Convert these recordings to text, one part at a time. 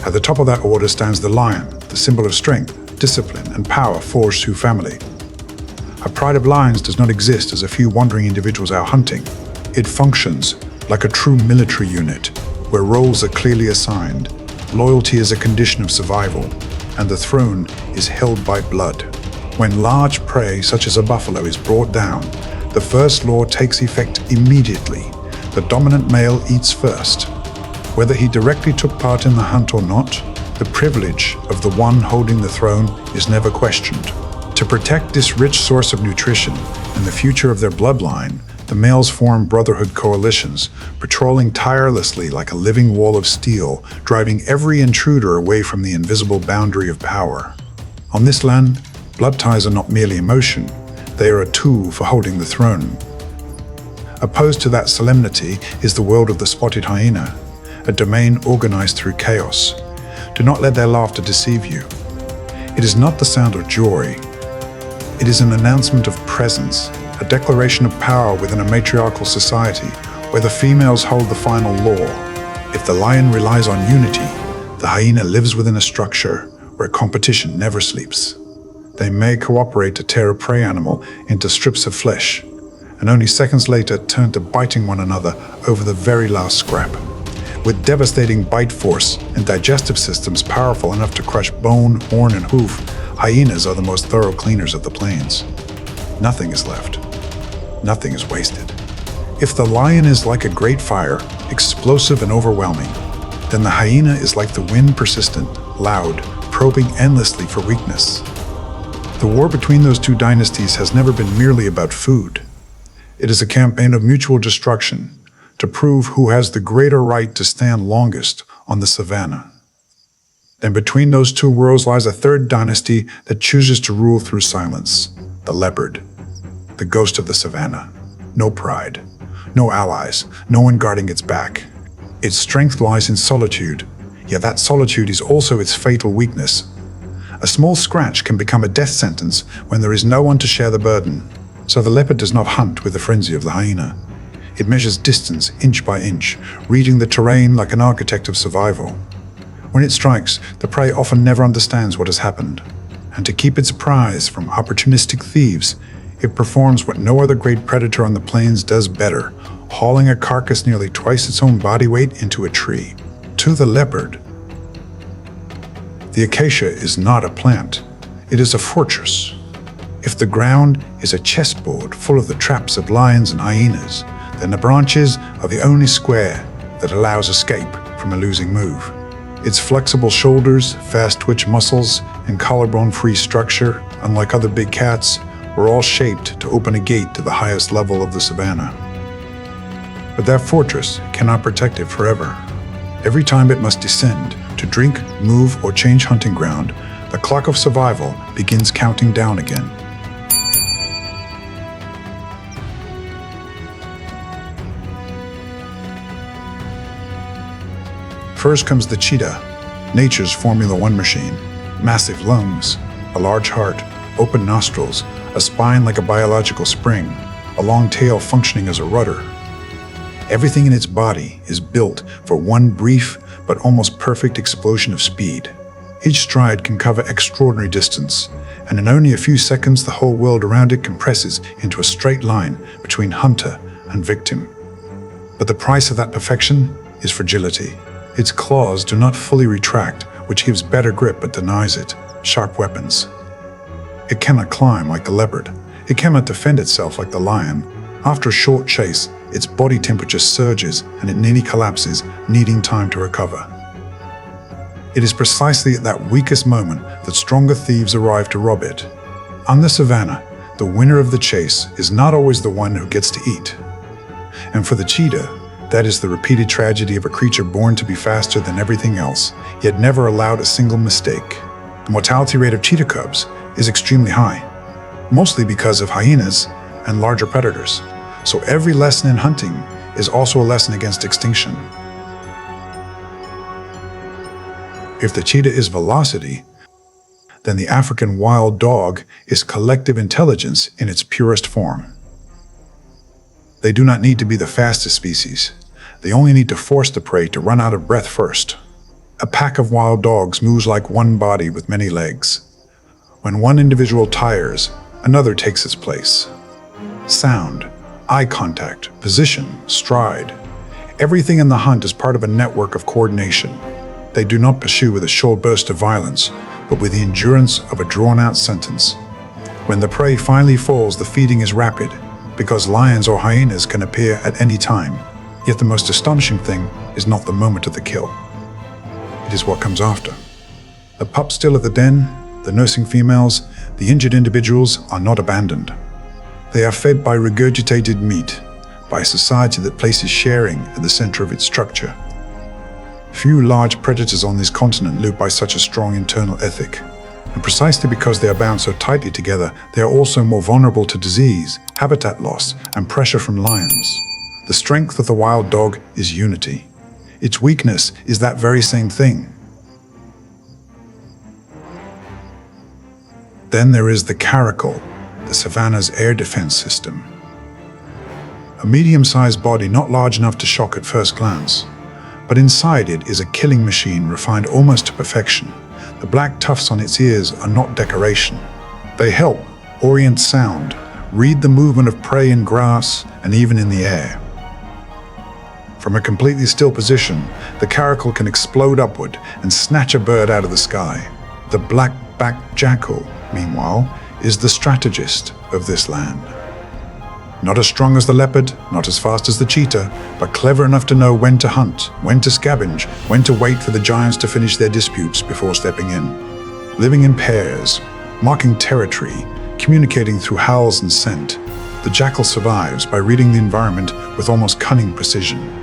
At the top of that order stands the lion, the symbol of strength, discipline, and power forged through family. A pride of lions does not exist as a few wandering individuals out hunting. It functions like a true military unit, where roles are clearly assigned, loyalty is a condition of survival, and the throne is held by blood. When large prey, such as a buffalo, is brought down, the first law takes effect immediately. The dominant male eats first. Whether he directly took part in the hunt or not, the privilege of the one holding the throne is never questioned. To protect this rich source of nutrition and the future of their bloodline, the males form brotherhood coalitions, patrolling tirelessly like a living wall of steel, driving every intruder away from the invisible boundary of power. On this land, blood ties are not merely emotion, they are a tool for holding the throne. Opposed to that solemnity is the world of the spotted hyena, a domain organized through chaos. Do not let their laughter deceive you. It is not the sound of joy. It is an announcement of presence, a declaration of power within a matriarchal society where the females hold the final law. If the lion relies on unity, the hyena lives within a structure where competition never sleeps. They may cooperate to tear a prey animal into strips of flesh, and only seconds later turn to biting one another over the very last scrap. With devastating bite force and digestive systems powerful enough to crush bone, horn, and hoof, hyenas are the most thorough cleaners of the plains. Nothing is left. Nothing is wasted. If the lion is like a great fire, explosive and overwhelming, then the hyena is like the wind, persistent, loud, probing endlessly for weakness. The war between those two dynasties has never been merely about food. It is a campaign of mutual destruction to prove who has the greater right to stand longest on the savannah. Then between those two worlds lies a third dynasty that chooses to rule through silence, the leopard, the ghost of the savannah. No pride, no allies, no one guarding its back. Its strength lies in solitude, yet that solitude is also its fatal weakness. A small scratch can become a death sentence when there is no one to share the burden. So the leopard does not hunt with the frenzy of the hyena. It measures distance inch by inch, reading the terrain like an architect of survival. When it strikes, the prey often never understands what has happened. And to keep its prize from opportunistic thieves, it performs what no other great predator on the plains does better, hauling a carcass nearly twice its own body weight into a tree. To the leopard, the acacia is not a plant, it is a fortress. If the ground is a chessboard full of the traps of lions and hyenas, then the branches are the only square that allows escape from a losing move. Its flexible shoulders, fast twitch muscles, and collarbone-free structure, unlike other big cats, were all shaped to open a gate to the highest level of the savannah. But that fortress cannot protect it forever. Every time it must descend to drink, move, or change hunting ground, the clock of survival begins counting down again. First comes the cheetah, nature's Formula One machine. Massive lungs, a large heart, open nostrils, a spine like a biological spring, a long tail functioning as a rudder. Everything in its body is built for one brief but almost perfect explosion of speed. Each stride can cover extraordinary distance, and in only a few seconds the whole world around it compresses into a straight line between hunter and victim. But the price of that perfection is fragility. Its claws do not fully retract, which gives better grip but denies it sharp weapons. It cannot climb like the leopard. It cannot defend itself like the lion. After a short chase, its body temperature surges and it nearly collapses, needing time to recover. It is precisely at that weakest moment that stronger thieves arrive to rob it. On the savannah, the winner of the chase is not always the one who gets to eat. And for the cheetah, that is the repeated tragedy of a creature born to be faster than everything else, yet never allowed a single mistake. The mortality rate of cheetah cubs is extremely high, mostly because of hyenas and larger predators. So every lesson in hunting is also a lesson against extinction. If the cheetah is velocity, then the African wild dog is collective intelligence in its purest form. They do not need to be the fastest species. They only need to force the prey to run out of breath first. A pack of wild dogs moves like one body with many legs. When one individual tires, another takes its place. Sound, eye contact, position, stride. Everything in the hunt is part of a network of coordination. They do not pursue with a short burst of violence, but with the endurance of a drawn-out sentence. When the prey finally falls, the feeding is rapid, because lions or hyenas can appear at any time. Yet the most astonishing thing is not the moment of the kill. It is what comes after. The pup still at the den, the nursing females, the injured individuals are not abandoned. They are fed by regurgitated meat, by a society that places sharing at the center of its structure. Few large predators on this continent live by such a strong internal ethic. And precisely because they are bound so tightly together, they are also more vulnerable to disease, habitat loss, and pressure from lions. The strength of the wild dog is unity. Its weakness is that very same thing. Then there is the caracal, the savannah's air defense system. A medium-sized body not large enough to shock at first glance, but inside it is a killing machine refined almost to perfection. The black tufts on its ears are not decoration. They help orient sound, read the movement of prey in grass and even in the air. From a completely still position, the caracal can explode upward and snatch a bird out of the sky. The black-backed jackal, meanwhile, is the strategist of this land. Not as strong as the leopard, not as fast as the cheetah, but clever enough to know when to hunt, when to scavenge, when to wait for the giants to finish their disputes before stepping in. Living in pairs, marking territory, communicating through howls and scent, the jackal survives by reading the environment with almost cunning precision.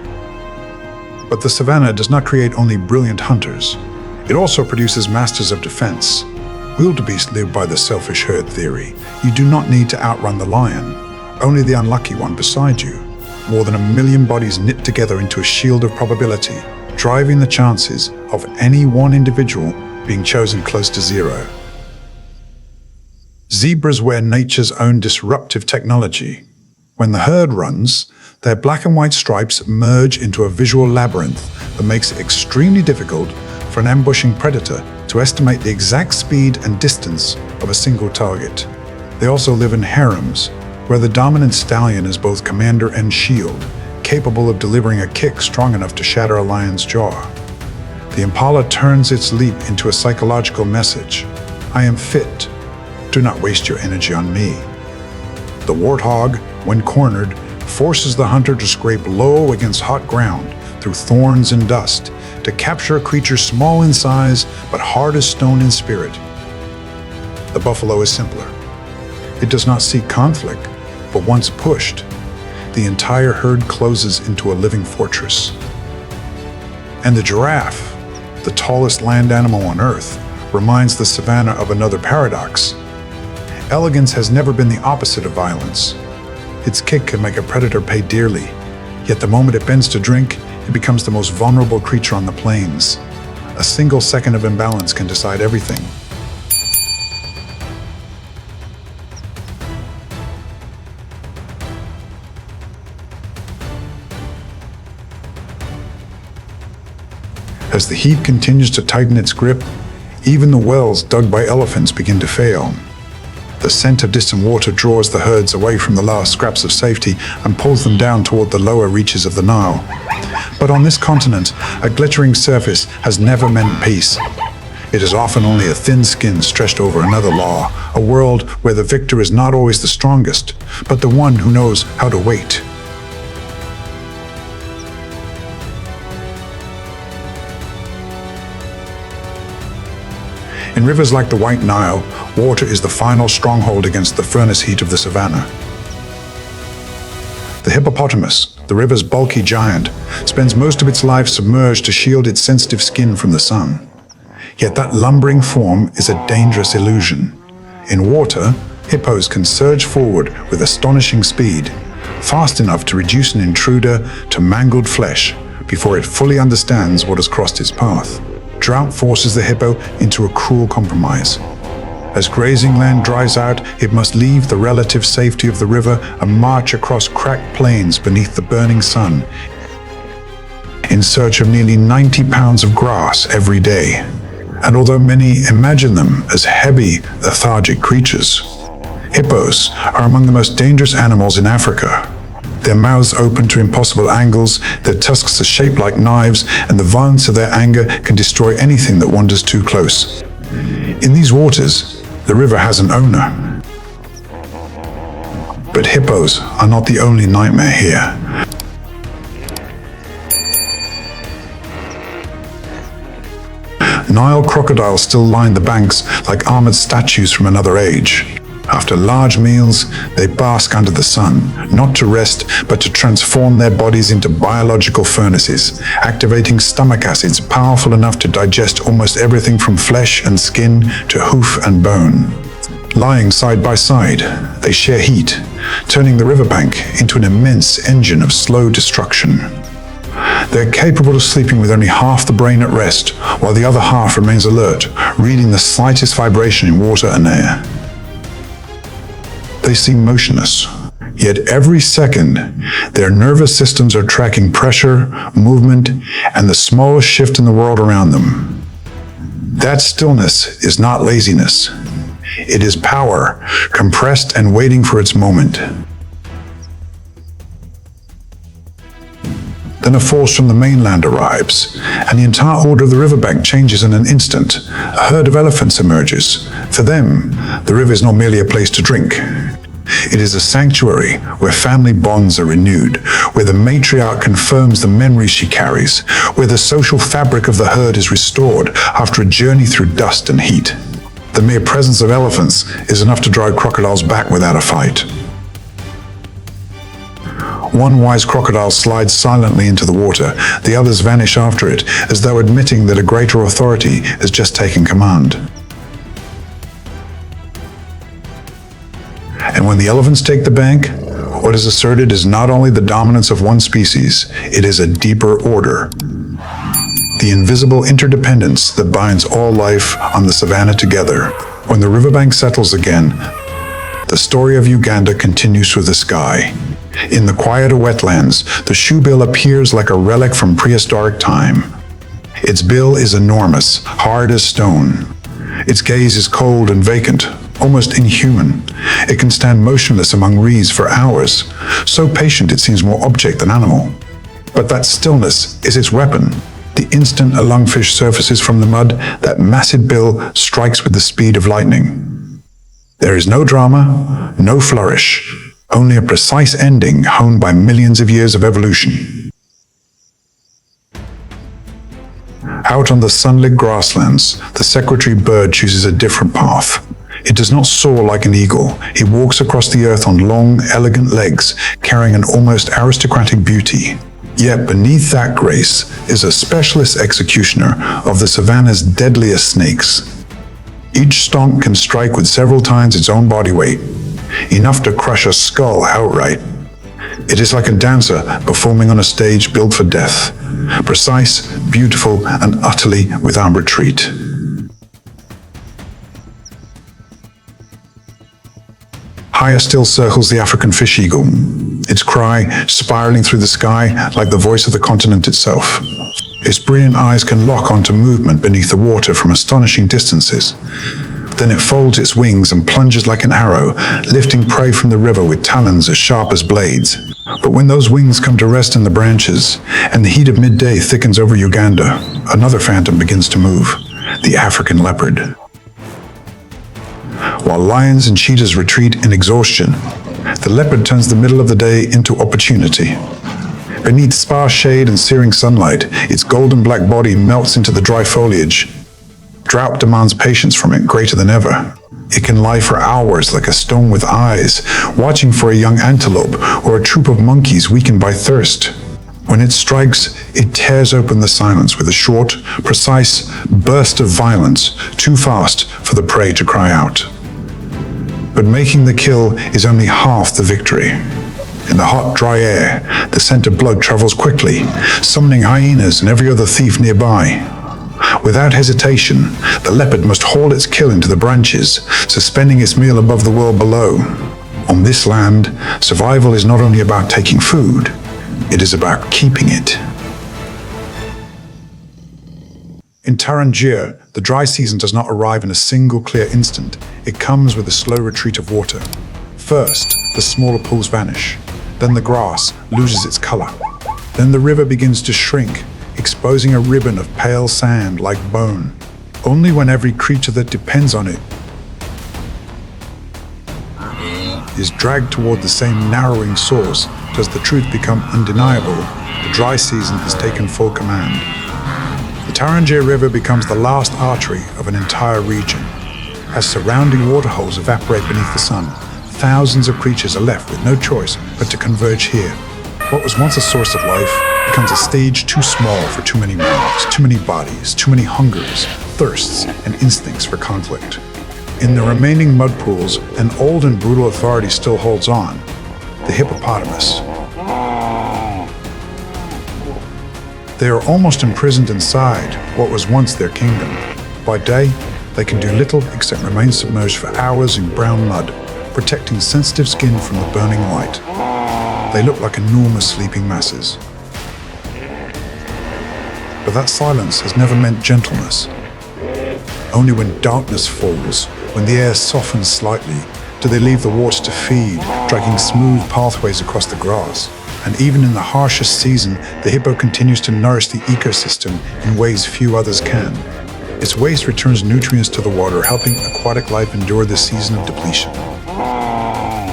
But the savannah does not create only brilliant hunters. It also produces masters of defense. Wildebeest live by the selfish herd theory. You do not need to outrun the lion, only the unlucky one beside you. More than 1 million bodies knit together into a shield of probability, driving the chances of any one individual being chosen close to zero. Zebras wear nature's own disruptive technology. When the herd runs, their black and white stripes merge into a visual labyrinth that makes it extremely difficult for an ambushing predator to estimate the exact speed and distance of a single target. They also live in harems, where the dominant stallion is both commander and shield, capable of delivering a kick strong enough to shatter a lion's jaw. The impala turns its leap into a psychological message. I am fit. Do not waste your energy on me. The warthog, when cornered, forces the hunter to scrape low against hot ground through thorns and dust to capture a creature small in size but hard as stone in spirit. The buffalo is simpler. It does not seek conflict, but once pushed, the entire herd closes into a living fortress. And the giraffe, the tallest land animal on Earth, reminds the savannah of another paradox. Elegance has never been the opposite of violence. Its kick can make a predator pay dearly, yet the moment it bends to drink, it becomes the most vulnerable creature on the plains. A single second of imbalance can decide everything. As the heat continues to tighten its grip, even the wells dug by elephants begin to fail. The scent of distant water draws the herds away from the last scraps of safety and pulls them down toward the lower reaches of the Nile. But on this continent, a glittering surface has never meant peace. It is often only a thin skin stretched over another law, a world where the victor is not always the strongest, but the one who knows how to wait. In rivers like the White Nile, water is the final stronghold against the furnace heat of the savannah. The hippopotamus, the river's bulky giant, spends most of its life submerged to shield its sensitive skin from the sun. Yet that lumbering form is a dangerous illusion. In water, hippos can surge forward with astonishing speed, fast enough to reduce an intruder to mangled flesh before it fully understands what has crossed its path. Drought forces the hippo into a cruel compromise. As grazing land dries out, it must leave the relative safety of the river and march across cracked plains beneath the burning sun in search of nearly 90 pounds of grass every day. And although many imagine them as heavy, lethargic creatures, hippos are among the most dangerous animals in Africa. Their mouths open to impossible angles, their tusks are shaped like knives, and the violence of their anger can destroy anything that wanders too close. In these waters, the river has an owner. But hippos are not the only nightmare here. Nile crocodiles still line the banks like armored statues from another age. After large meals, they bask under the sun, not to rest, but to transform their bodies into biological furnaces, activating stomach acids powerful enough to digest almost everything from flesh and skin to hoof and bone. Lying side by side, they share heat, turning the riverbank into an immense engine of slow destruction. They're capable of sleeping with only half the brain at rest, while the other half remains alert, reading the slightest vibration in water and air. They seem motionless, yet every second, their nervous systems are tracking pressure, movement, and the smallest shift in the world around them. That stillness is not laziness. It is power, compressed and waiting for its moment. Then a force from the mainland arrives, and the entire order of the riverbank changes in an instant. A herd of elephants emerges. For them, the river is not merely a place to drink. It is a sanctuary where family bonds are renewed, where the matriarch confirms the memories she carries, where the social fabric of the herd is restored after a journey through dust and heat. The mere presence of elephants is enough to drive crocodiles back without a fight. One wise crocodile slides silently into the water. The others vanish after it, as though admitting that a greater authority has just taken command. And when the elephants take the bank, what is asserted is not only the dominance of one species, it is a deeper order. The invisible interdependence that binds all life on the savannah together. When the riverbank settles again, the story of Uganda continues through the sky. In the quieter wetlands, the shoebill appears like a relic from prehistoric time. Its bill is enormous, hard as stone. Its gaze is cold and vacant, almost inhuman. It can stand motionless among reeds for hours, so patient it seems more object than animal. But that stillness is its weapon. The instant a lungfish surfaces from the mud, that massive bill strikes with the speed of lightning. There is no drama, no flourish, only a precise ending honed by millions of years of evolution. Out on the sunlit grasslands, the secretary bird chooses a different path. It does not soar like an eagle. It walks across the earth on long, elegant legs, carrying an almost aristocratic beauty. Yet beneath that grace is a specialist executioner of the savannah's deadliest snakes. Each stonk can strike with several times its own body weight, enough to crush a skull outright. It is like a dancer performing on a stage built for death, precise, beautiful, and utterly without retreat. Higher still circles the African fish eagle, its cry spiraling through the sky like the voice of the continent itself. Its brilliant eyes can lock onto movement beneath the water from astonishing distances. Then it folds its wings and plunges like an arrow, lifting prey from the river with talons as sharp as blades. But when those wings come to rest in the branches, and the heat of midday thickens over Uganda, another phantom begins to move, the African leopard. While lions and cheetahs retreat in exhaustion, the leopard turns the middle of the day into opportunity. Beneath sparse shade and searing sunlight, its golden black body melts into the dry foliage. Drought demands patience from it greater than ever. It can lie for hours like a stone with eyes, watching for a young antelope or a troop of monkeys weakened by thirst. When it strikes, it tears open the silence with a short, precise burst of violence, too fast for the prey to cry out. But making the kill is only half the victory. In the hot, dry air, the scent of blood travels quickly, summoning hyenas and every other thief nearby. Without hesitation, the leopard must haul its kill into the branches, suspending its meal above the world below. On this land, survival is not only about taking food, it is about keeping it. In Tarangire, the dry season does not arrive in a single clear instant. It comes with a slow retreat of water. First, the smaller pools vanish. Then the grass loses its color. Then the river begins to shrink, exposing a ribbon of pale sand like bone. Only when every creature that depends on it is dragged toward the same narrowing source does the truth become undeniable. The dry season has taken full command. The Tarangire River becomes the last artery of an entire region. As surrounding waterholes evaporate beneath the sun, thousands of creatures are left with no choice but to converge here. What was once a source of life becomes a stage too small for too many mouths, too many bodies, too many hungers, thirsts, and instincts for conflict. In the remaining mud pools, an old and brutal authority still holds on: the hippopotamus. They are almost imprisoned inside what was once their kingdom. By day, they can do little except remain submerged for hours in brown mud, protecting sensitive skin from the burning light. They look like enormous sleeping masses. But that silence has never meant gentleness. Only when darkness falls, when the air softens slightly, do they leave the water to feed, dragging smooth pathways across the grass. And even in the harshest season, the hippo continues to nourish the ecosystem in ways few others can. Its waste returns nutrients to the water, helping aquatic life endure the season of depletion.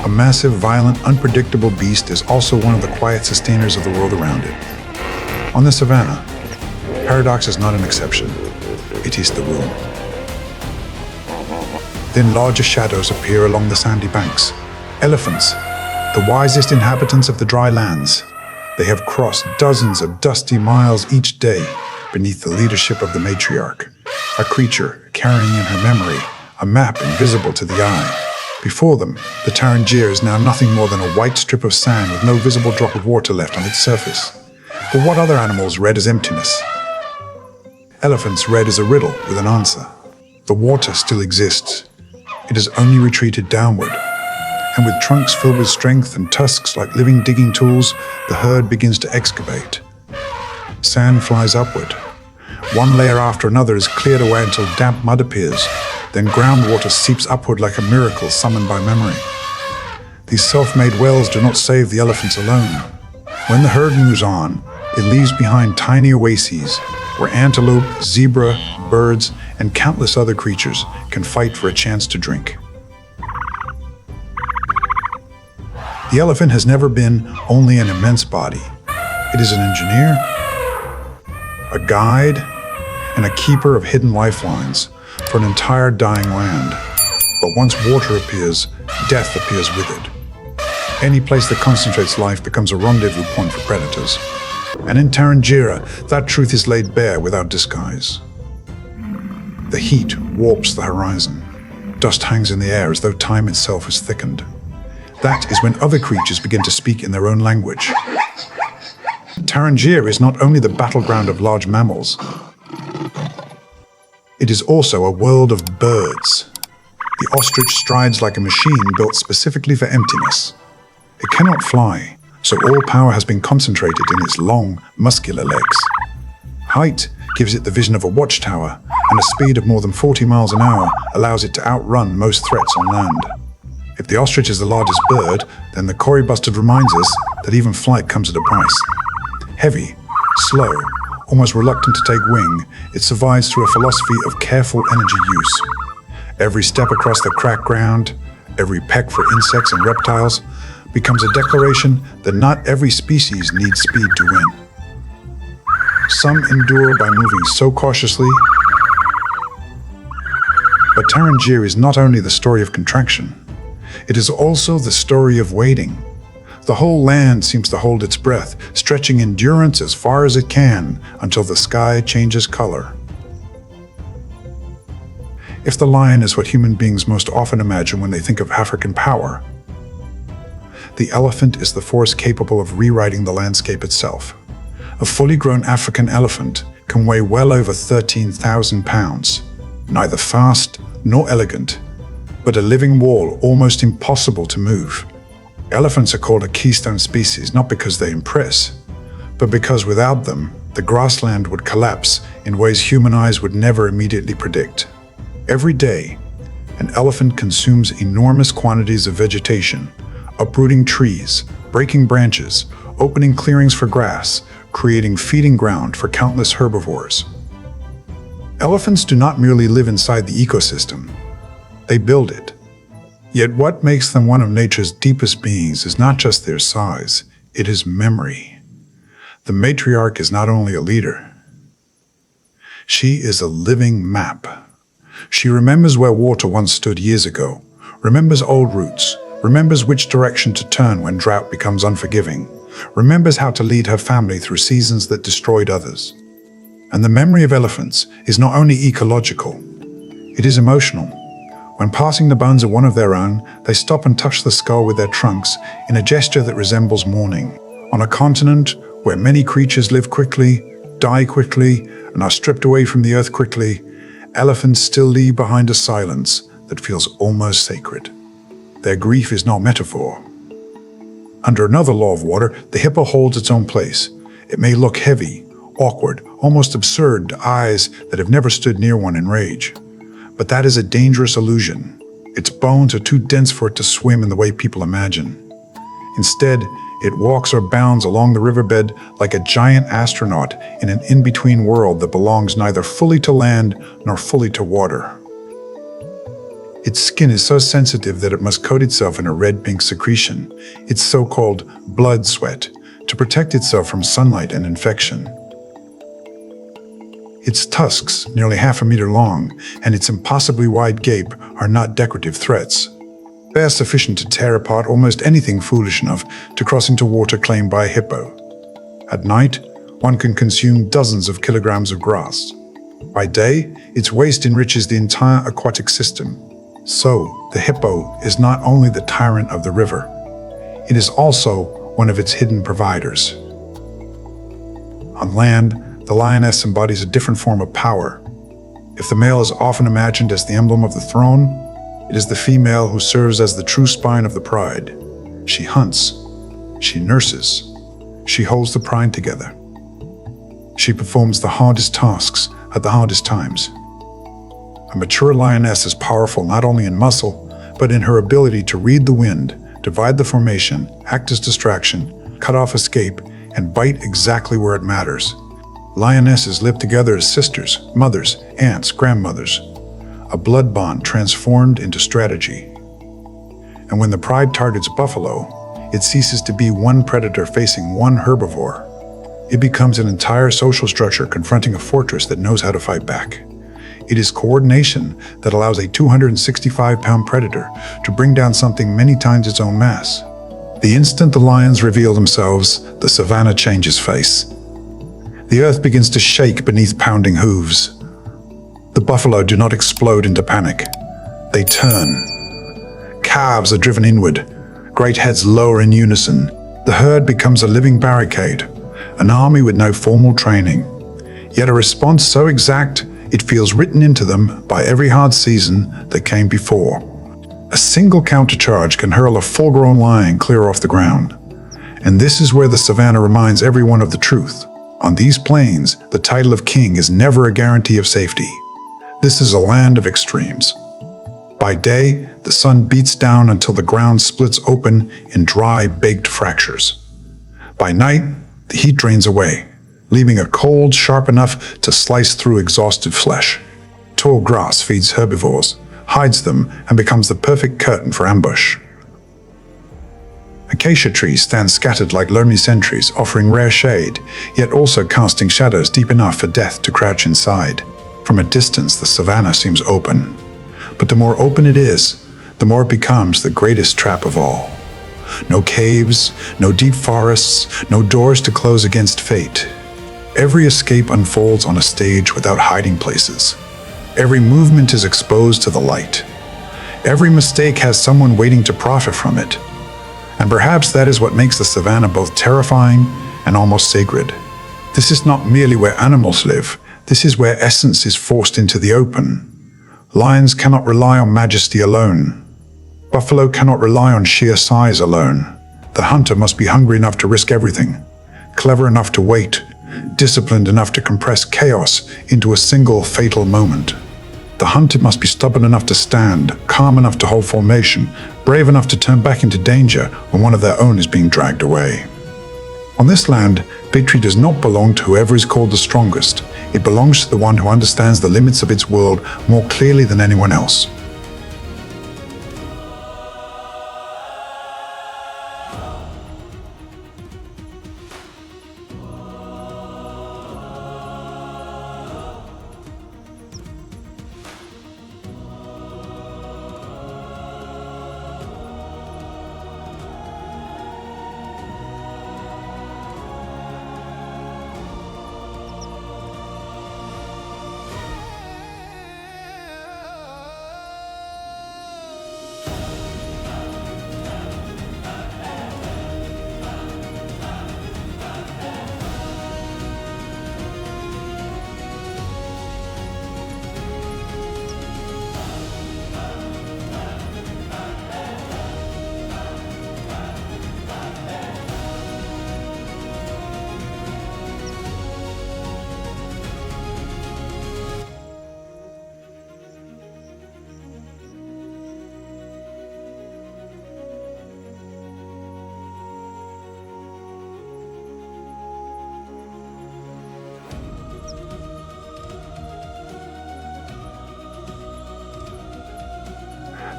A massive, violent, unpredictable beast is also one of the quiet sustainers of the world around it. On the savannah, paradox is not an exception. It is the rule. Then larger shadows appear along the sandy banks. Elephants, the wisest inhabitants of the dry lands. They have crossed dozens of dusty miles each day beneath the leadership of the matriarch, a creature carrying in her memory a map invisible to the eye. Before them, the Tarangire is now nothing more than a white strip of sand with no visible drop of water left on its surface. But what other animals read as emptiness? Elephants read as a riddle with an answer. The water still exists. It has only retreated downward. And with trunks filled with strength and tusks like living digging tools, the herd begins to excavate. Sand flies upward. One layer after another is cleared away until damp mud appears. Then groundwater seeps upward like a miracle summoned by memory. These self-made wells do not save the elephants alone. When the herd moves on, it leaves behind tiny oases where antelope, zebra, birds, and countless other creatures can fight for a chance to drink. The elephant has never been only an immense body. It is an engineer, a guide, and a keeper of hidden lifelines for an entire dying land. But once water appears, death appears with it. Any place that concentrates life becomes a rendezvous point for predators. And in Tarangire, that truth is laid bare without disguise. The heat warps the horizon. Dust hangs in the air as though time itself has thickened. That is when other creatures begin to speak in their own language. Tarangire is not only the battleground of large mammals, it is also a world of birds. The ostrich strides like a machine built specifically for emptiness. It cannot fly, so all power has been concentrated in its long, muscular legs. Height gives it the vision of a watchtower, and a speed of more than 40 miles an hour allows it to outrun most threats on land. If the ostrich is the largest bird, then the Cory bustard reminds us that even flight comes at a price. Heavy, slow, almost reluctant to take wing, it survives through a philosophy of careful energy use. Every step across the cracked ground, every peck for insects and reptiles, becomes a declaration that not every species needs speed to win. Some endure by moving so cautiously, but Tarangire is not only the story of contraction, it is also the story of waiting. The whole land seems to hold its breath, stretching endurance as far as it can until the sky changes color. If the lion is what human beings most often imagine when they think of African power, the elephant is the force capable of rewriting the landscape itself. A fully grown African elephant can weigh well over 13,000 pounds, neither fast nor elegant, but a living wall almost impossible to move. Elephants are called a keystone species not because they impress, but because without them, The grassland would collapse in ways human eyes would never immediately predict. Every day, an elephant consumes enormous quantities of vegetation, uprooting trees, breaking branches, opening clearings for grass, creating feeding ground for countless herbivores. Elephants do not merely live inside the ecosystem, they build it. Yet what makes them one of nature's deepest beings is not just their size, it is memory. The matriarch is not only a leader, she is a living map. She remembers where water once stood years ago, remembers old routes, remembers which direction to turn when drought becomes unforgiving, remembers how to lead her family through seasons that destroyed others. And the memory of elephants is not only ecological, it is emotional. When passing the bones of one of their own, they stop and touch the skull with their trunks in a gesture that resembles mourning. On a continent where many creatures live quickly, die quickly, and are stripped away from the earth quickly, elephants still leave behind a silence that feels almost sacred. Their grief is not metaphor. Under another law of water, the hippo holds its own place. It may look heavy, awkward, almost absurd to eyes that have never stood near one in rage. But that is a dangerous illusion. Its bones are too dense for it to swim in the way people imagine. Instead, it walks or bounds along the riverbed like a giant astronaut in an in-between world that belongs neither fully to land nor fully to water. Its skin is so sensitive that it must coat itself in a red-pink secretion, its so-called blood sweat, to protect itself from sunlight and infection. Its tusks, nearly half a meter long, and its impossibly wide gape are not decorative threats. They are sufficient to tear apart almost anything foolish enough to cross into water claimed by a hippo. At night, one can consume dozens of kilograms of grass. By day, its waste enriches the entire aquatic system. So, the hippo is not only the tyrant of the river, it is also one of its hidden providers. On land, the lioness embodies a different form of power. If the male is often imagined as the emblem of the throne, it is the female who serves as the true spine of the pride. She hunts, she nurses, she holds the pride together. She performs the hardest tasks at the hardest times. A mature lioness is powerful not only in muscle, but in her ability to read the wind, divide the formation, act as distraction, cut off escape, and bite exactly where it matters. Lionesses live together as sisters, mothers, aunts, grandmothers, a blood bond transformed into strategy. And when the pride targets buffalo, it ceases to be one predator facing one herbivore. It becomes an entire social structure confronting a fortress that knows how to fight back. It is coordination that allows a 265-pound predator to bring down something many times its own mass. The instant the lions reveal themselves, the savannah changes face. The earth begins to shake beneath pounding hooves. The buffalo do not explode into panic. They turn. Calves are driven inward. Great heads lower in unison. The herd becomes a living barricade, an army with no formal training. Yet a response so exact, it feels written into them by every hard season that came before. A single countercharge can hurl a full-grown lion clear off the ground. And this is where the savannah reminds everyone of the truth. On these plains, the title of king is never a guarantee of safety. This is a land of extremes. By day, the sun beats down until the ground splits open in dry, baked fractures. By night, the heat drains away, leaving a cold sharp enough to slice through exhausted flesh. Tall grass feeds herbivores, hides them, and becomes the perfect curtain for ambush. Acacia trees stand scattered like lonely sentries, offering rare shade, yet also casting shadows deep enough for death to crouch inside. From a distance, the savannah seems open. But the more open it is, the more it becomes the greatest trap of all. No caves, no deep forests, no doors to close against fate. Every escape unfolds on a stage without hiding places. Every movement is exposed to the light. Every mistake has someone waiting to profit from it. And perhaps that is what makes the savannah both terrifying and almost sacred. This is not merely where animals live. This is where essence is forced into the open. Lions cannot rely on majesty alone. Buffalo cannot rely on sheer size alone. The hunter must be hungry enough to risk everything, clever enough to wait, disciplined enough to compress chaos into a single fatal moment. The hunted must be stubborn enough to stand, calm enough to hold formation, brave enough to turn back into danger when one of their own is being dragged away. On this land, victory does not belong to whoever is called the strongest. It belongs to the one who understands the limits of its world more clearly than anyone else.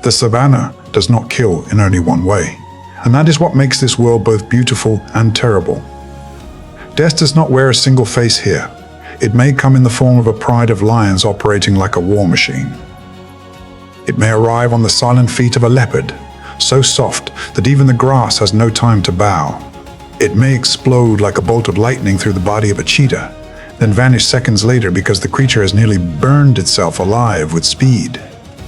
The savannah does not kill in only one way, and that is what makes this world both beautiful and terrible. Death does not wear a single face here. It may come in the form of a pride of lions operating like a war machine. It may arrive on the silent feet of a leopard, so soft that even the grass has no time to bow. It may explode like a bolt of lightning through the body of a cheetah, then vanish seconds later because the creature has nearly burned itself alive with speed.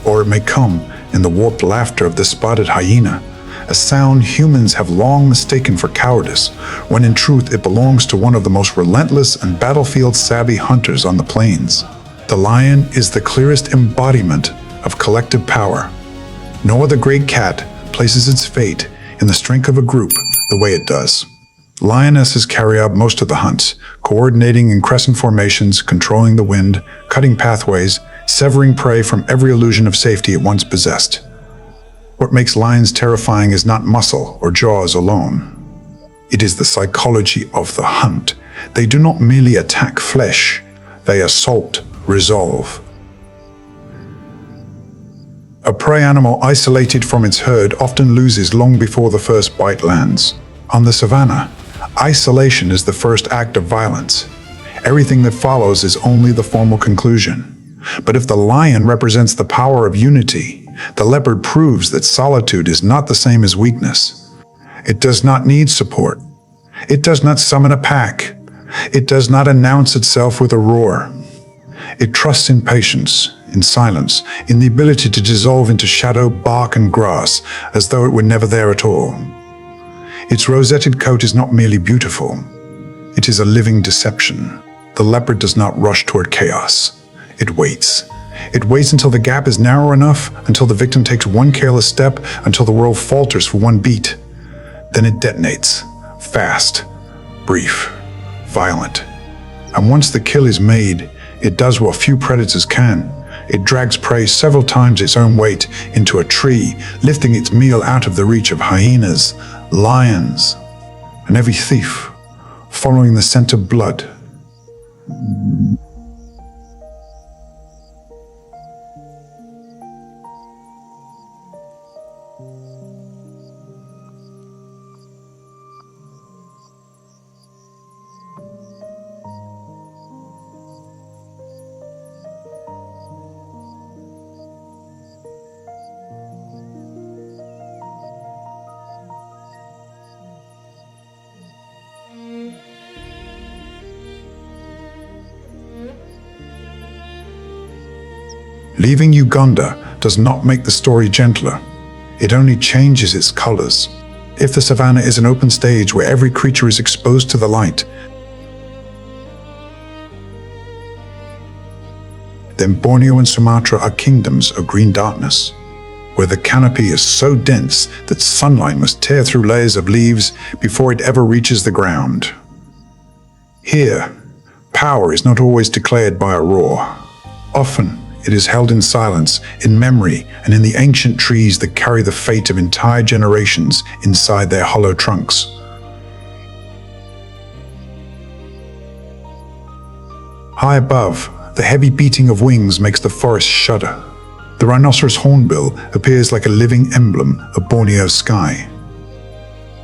Or it may come in the warped laughter of the spotted hyena, a sound humans have long mistaken for cowardice, when in truth it belongs to one of the most relentless and battlefield-savvy hunters on the plains. The lion is the clearest embodiment of collective power. No other great cat places its fate in the strength of a group the way it does. Lionesses carry out most of the hunts, coordinating in crescent formations, controlling the wind, cutting pathways, severing prey from every illusion of safety it once possessed. What makes lions terrifying is not muscle or jaws alone. It is the psychology of the hunt. They do not merely attack flesh, they assault resolve. A prey animal isolated from its herd often loses long before the first bite lands. On the savannah, isolation is the first act of violence. Everything that follows is only the formal conclusion. But if the lion represents the power of unity, the leopard proves that solitude is not the same as weakness. It does not need support. It does not summon a pack. It does not announce itself with a roar. It trusts in patience, in silence, in the ability to dissolve into shadow, bark, and grass as though it were never there at all. Its rosetted coat is not merely beautiful. It is a living deception. The leopard does not rush toward chaos. It waits. It waits until the gap is narrow enough, until the victim takes one careless step, until the world falters for one beat. Then it detonates. Fast, brief, violent. And once the kill is made, it does what few predators can. It drags prey several times its own weight into a tree, lifting its meal out of the reach of hyenas, lions, and every thief, following the scent of blood. Leaving Uganda does not make the story gentler. It only changes its colors. If the savannah is an open stage where every creature is exposed to the light, then Borneo and Sumatra are kingdoms of green darkness, where the canopy is so dense that sunlight must tear through layers of leaves before it ever reaches the ground. Here, power is not always declared by a roar. Often, it is held in silence, in memory, and in the ancient trees that carry the fate of entire generations inside their hollow trunks. High above, the heavy beating of wings makes the forest shudder. The rhinoceros hornbill appears like a living emblem of Borneo's sky.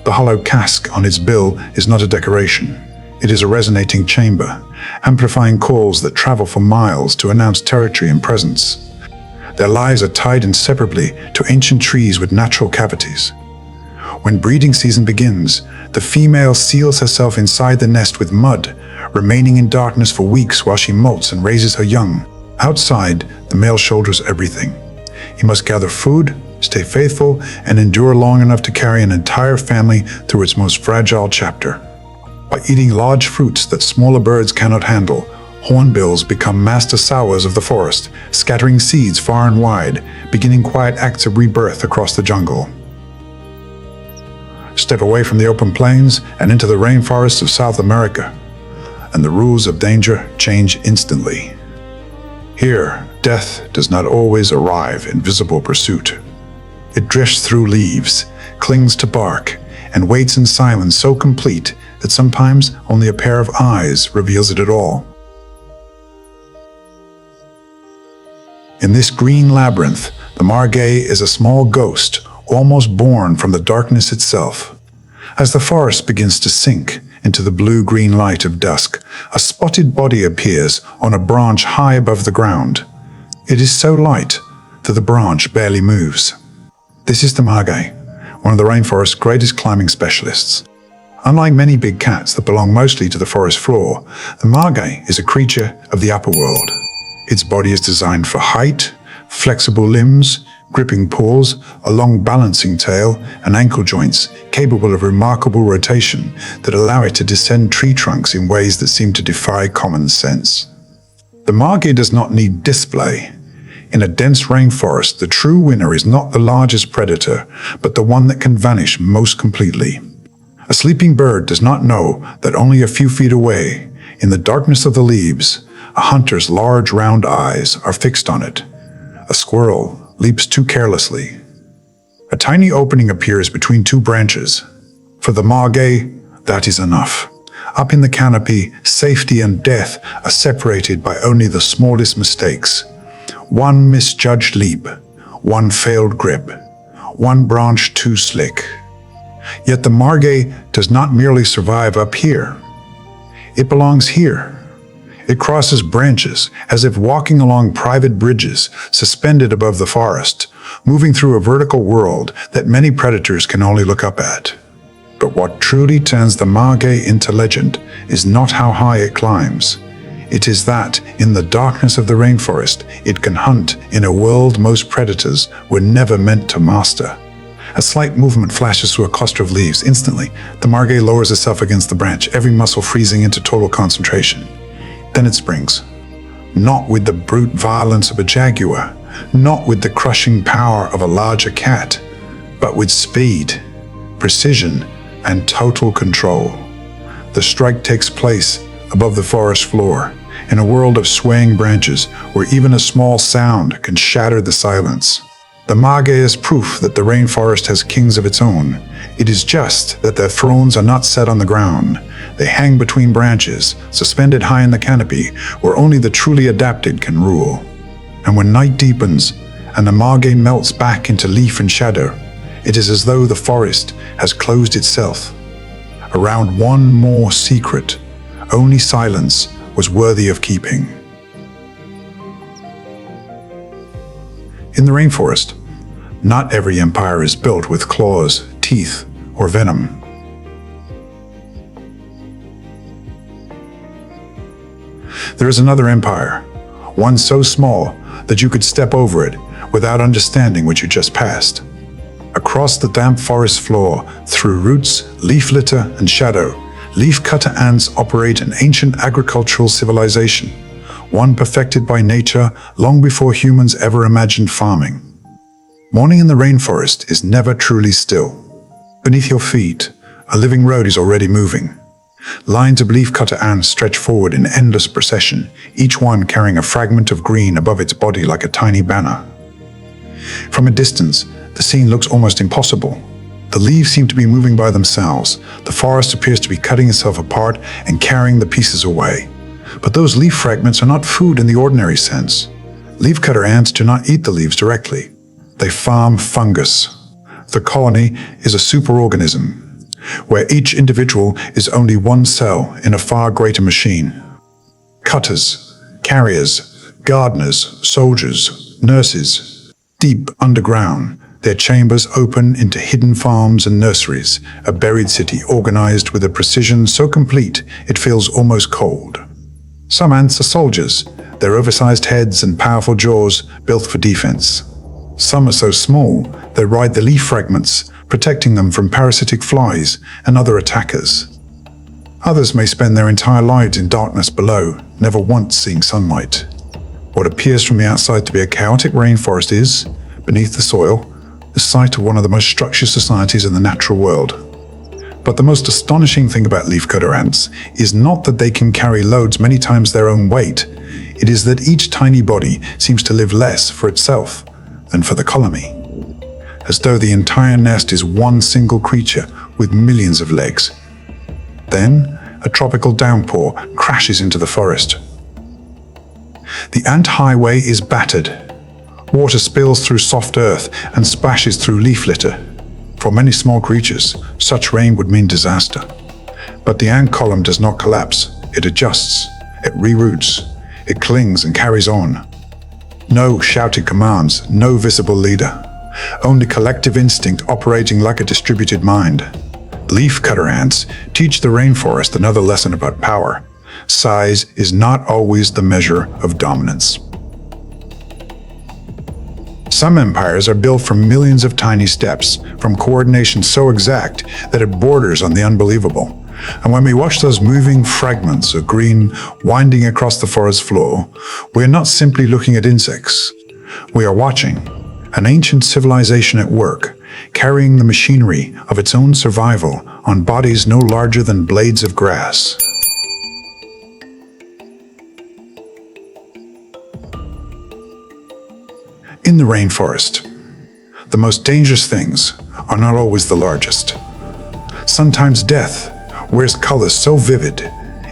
The hollow casque on its bill is not a decoration. It is a resonating chamber, amplifying calls that travel for miles to announce territory and presence. Their lives are tied inseparably to ancient trees with natural cavities. When breeding season begins, the female seals herself inside the nest with mud, remaining in darkness for weeks while she molts and raises her young. Outside, the male shoulders everything. He must gather food, stay faithful, and endure long enough to carry an entire family through its most fragile chapter. By eating large fruits that smaller birds cannot handle, hornbills become master sowers of the forest, scattering seeds far and wide, beginning quiet acts of rebirth across the jungle. Step away from the open plains and into the rainforests of South America, and the rules of danger change instantly. Here, death does not always arrive in visible pursuit. It drifts through leaves, clings to bark, and waits in silence so complete that sometimes only a pair of eyes reveals it at all. In this green labyrinth, the margay is a small ghost, almost born from the darkness itself. As the forest begins to sink into the blue-green light of dusk, a spotted body appears on a branch high above the ground. It is so light that the branch barely moves. This is the margay, one of the rainforest's greatest climbing specialists. Unlike many big cats that belong mostly to the forest floor, the margay is a creature of the upper world. Its body is designed for height, flexible limbs, gripping paws, a long balancing tail, and ankle joints capable of remarkable rotation that allow it to descend tree trunks in ways that seem to defy common sense. The margay does not need display. In a dense rainforest, the true winner is not the largest predator, but the one that can vanish most completely. A sleeping bird does not know that only a few feet away, in the darkness of the leaves, a hunter's large round eyes are fixed on it. A squirrel leaps too carelessly. A tiny opening appears between two branches. For the margay, that is enough. Up in the canopy, safety and death are separated by only the smallest mistakes. One misjudged leap, one failed grip, one branch too slick. Yet the margay does not merely survive up here. It belongs here. It crosses branches as if walking along private bridges suspended above the forest, moving through a vertical world that many predators can only look up at. But what truly turns the margay into legend is not how high it climbs. It is that, in the darkness of the rainforest, it can hunt in a world most predators were never meant to master. A slight movement flashes through a cluster of leaves. Instantly, the margay lowers itself against the branch, every muscle freezing into total concentration. Then it springs. Not with the brute violence of a jaguar, not with the crushing power of a larger cat, but with speed, precision, and total control. The strike takes place above the forest floor, in a world of swaying branches where even a small sound can shatter the silence. The margay is proof that the rainforest has kings of its own. It is just that their thrones are not set on the ground. They hang between branches, suspended high in the canopy, where only the truly adapted can rule. And when night deepens, and the margay melts back into leaf and shadow, it is as though the forest has closed itself around one more secret. Only silence was worthy of keeping. In the rainforest, not every empire is built with claws, teeth, or venom. There is another empire, one so small that you could step over it without understanding what you just passed. Across the damp forest floor, through roots, leaf litter, and shadow, leaf-cutter ants operate an ancient agricultural civilization, one perfected by nature long before humans ever imagined farming. Morning in the rainforest is never truly still. Beneath your feet, a living road is already moving. Lines of leafcutter ants stretch forward in endless procession, each one carrying a fragment of green above its body like a tiny banner. From a distance, the scene looks almost impossible. The leaves seem to be moving by themselves. The forest appears to be cutting itself apart and carrying the pieces away. But those leaf fragments are not food in the ordinary sense. Leafcutter ants do not eat the leaves directly. They farm fungus. The colony is a superorganism, where each individual is only one cell in a far greater machine. Cutters, carriers, gardeners, soldiers, nurses, deep underground, their chambers open into hidden farms and nurseries, a buried city organized with a precision so complete it feels almost cold. Some ants are soldiers, their oversized heads and powerful jaws built for defense. Some are so small they ride the leaf fragments, protecting them from parasitic flies and other attackers. Others may spend their entire lives in darkness below, never once seeing sunlight. What appears from the outside to be a chaotic rainforest is, beneath the soil, the site of one of the most structured societies in the natural world. But the most astonishing thing about leafcutter ants is not that they can carry loads many times their own weight. It is that each tiny body seems to live less for itself than for the colony. As though the entire nest is one single creature with millions of legs. Then, a tropical downpour crashes into the forest. The ant highway is battered. Water spills through soft earth and splashes through leaf litter. For many small creatures, such rain would mean disaster. But the ant column does not collapse. It adjusts. It reroutes. It clings and carries on. No shouted commands, no visible leader. Only collective instinct operating like a distributed mind. Leafcutter ants teach the rainforest another lesson about power. Size is not always the measure of dominance. Some empires are built from millions of tiny steps, from coordination so exact that it borders on the unbelievable. And when we watch those moving fragments of green winding across the forest floor, we are not simply looking at insects. We are watching an ancient civilization at work, carrying the machinery of its own survival on bodies no larger than blades of grass. In the rainforest, the most dangerous things are not always the largest. Sometimes death wears colors so vivid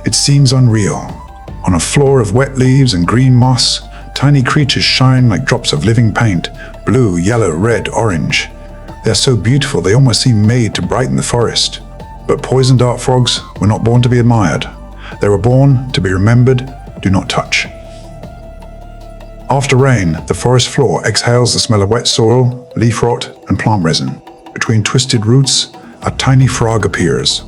it seems unreal. On a floor of wet leaves and green moss, tiny creatures shine like drops of living paint, blue, yellow, red, orange. They are so beautiful they almost seem made to brighten the forest. But poison dart frogs were not born to be admired. They were born to be remembered, do not touch. After rain, the forest floor exhales the smell of wet soil, leaf rot, and plant resin. Between twisted roots, a tiny frog appears.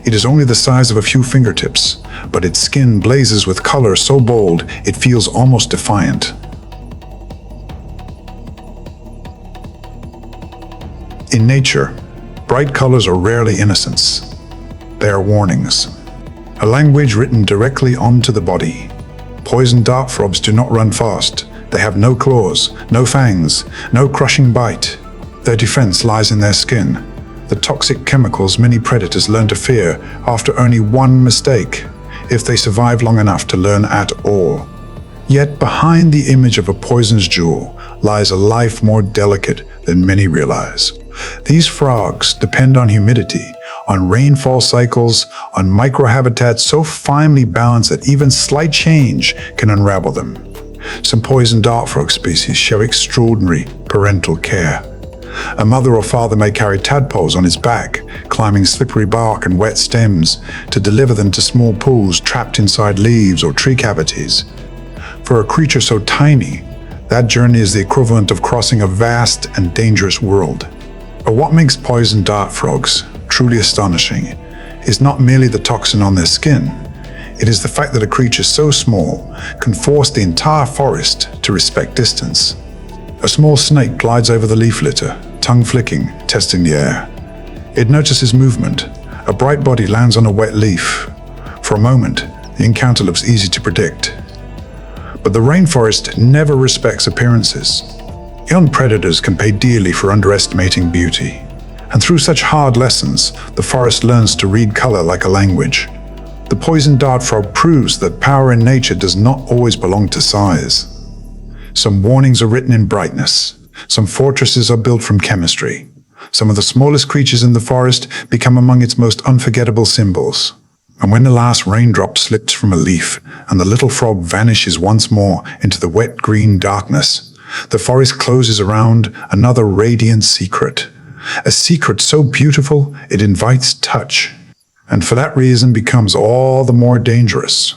It is only the size of a few fingertips, but its skin blazes with color so bold it feels almost defiant. In nature, bright colors are rarely innocence. They are warnings. A language written directly onto the body. Poison dart frogs do not run fast. They have no claws, no fangs, no crushing bite. Their defense lies in their skin. The toxic chemicals many predators learn to fear after only one mistake, if they survive long enough to learn at all. Yet behind the image of a poisonous jewel lies a life more delicate than many realize. These frogs depend on humidity, on rainfall cycles, on microhabitats so finely balanced that even slight change can unravel them. Some poison dart frog species show extraordinary parental care. A mother or father may carry tadpoles on his back, climbing slippery bark and wet stems to deliver them to small pools trapped inside leaves or tree cavities. For a creature so tiny, that journey is the equivalent of crossing a vast and dangerous world. But what makes poison dart frogs truly astonishing is not merely the toxin on their skin. It is the fact that a creature so small can force the entire forest to respect distance. A small snake glides over the leaf litter, tongue flicking, testing the air. It notices movement. A bright body lands on a wet leaf. For a moment, the encounter looks easy to predict. But the rainforest never respects appearances. Young predators can pay dearly for underestimating beauty. And through such hard lessons, the forest learns to read color like a language. The poison dart frog proves that power in nature does not always belong to size. Some warnings are written in brightness. Some fortresses are built from chemistry. Some of the smallest creatures in the forest become among its most unforgettable symbols. And when the last raindrop slips from a leaf and the little frog vanishes once more into the wet green darkness, the forest closes around another radiant secret. A secret so beautiful it invites touch, and for that reason becomes all the more dangerous.